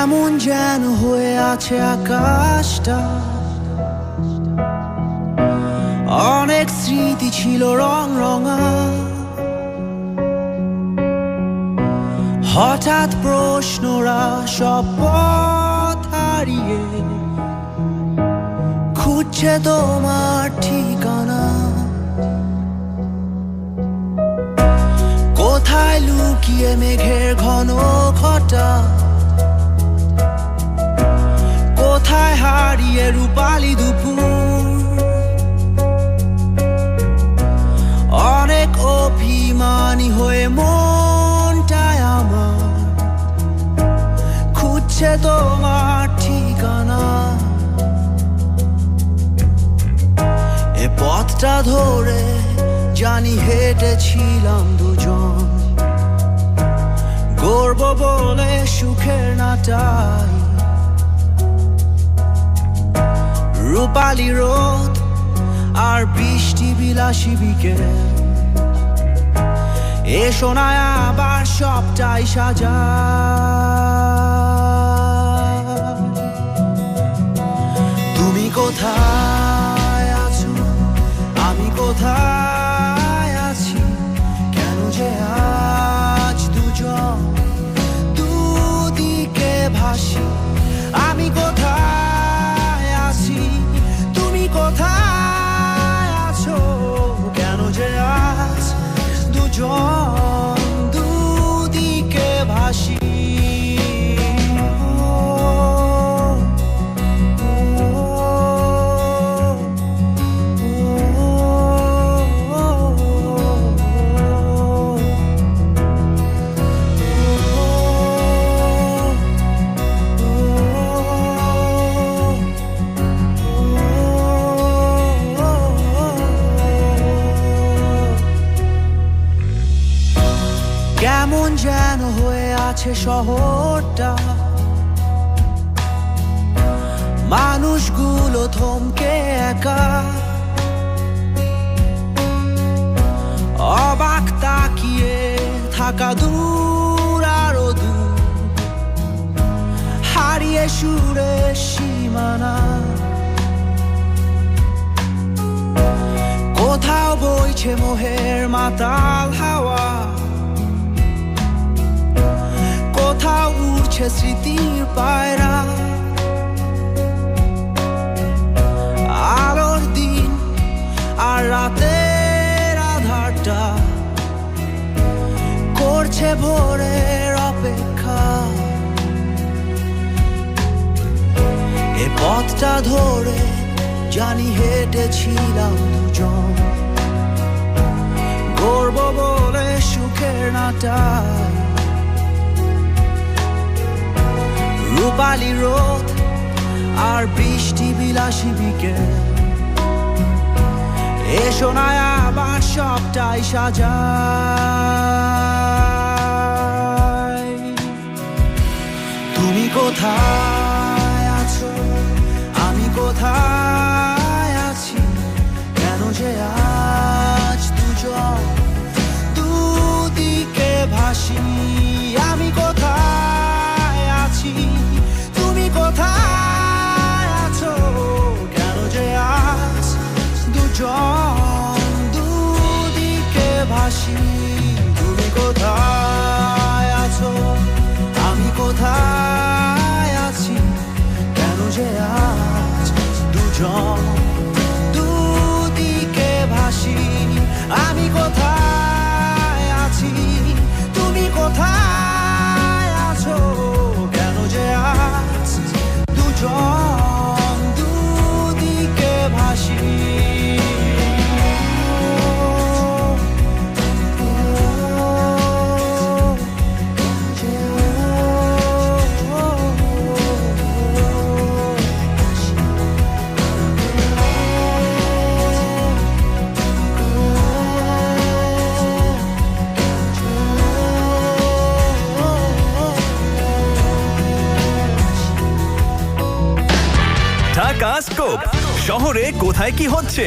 কেমন যেন হয়ে আছে আকাশটা, অনেক স্মৃতি ছিল রং রঙা। হঠাৎ প্রশ্নরা সব পথ হারিয়ে খুঁজছে তোমার ঠিকানা। কোথায় লুকিয়ে মেঘের ঘন ঘটা, কোথায় হারিয়ে রূপালি দুপুর। অনেক অভিমানী হয়ে মনটায় আমার খুঁজছে তোমার ঠিকানা। এ পথটা ধরে জানি হেঁটেছিলাম দুজন, গর্ব বলে সুখের নাটাই। রূপালি রোদ আর বৃষ্টি বিলাসী বিকেল, এসো না আবার সবটাই সাজা। তুমি কোথায় আছো, আমি কোথায় আছি, কেন যে আজ দুজন দুদিকে ভাসি। আমি কোথায় আছি, তুমি কোথায় আছো, কেন যে আজ দুজন দুদিকে ভাসি। কেমন যেন হয়ে আছে শহরটা, মানুষগুলো থমকে একা। অবাক তাকিয়ে থাকা দূর আরো দূর, হারিয়ে সুরে সীমানা। কোথাও বইছে মোহের মাতাল হাওয়া, কোথাও উড়ছে স্মৃতির পায়রা। আলোর দিন আর রাতের আধারটা করছে ভোরের অপেক্ষা। এ পথটা ধরে জানি হেঁটেছিলাম দুজন, গর্ব বলে সুখের নাটাই। রূপালি রোদ আর বৃষ্টি বিলাসী বিকেল, এসো না আবার সবটাই সাজাই। তুমি কোথায় আছো, আমি কোথায় আছি, কেন যে আজ দুজন দুদিকে ভাসি। আমি কোথায় আছি, তুমি কোথায় আছো, কেন যে আজ দুজন দুদিকে ভাসি। তুমি কোথায় আছো, আমি কোথায় আছি, কেন যে আজ দুজন দুদিকে ভাসি। আমি কোথায় আছি, তুমি কোথায় আছো, কেন যে আজ দুজন দুদিকে ভাসি। ঢাকা স্কোপ শহরে কোথায় কি হচ্ছে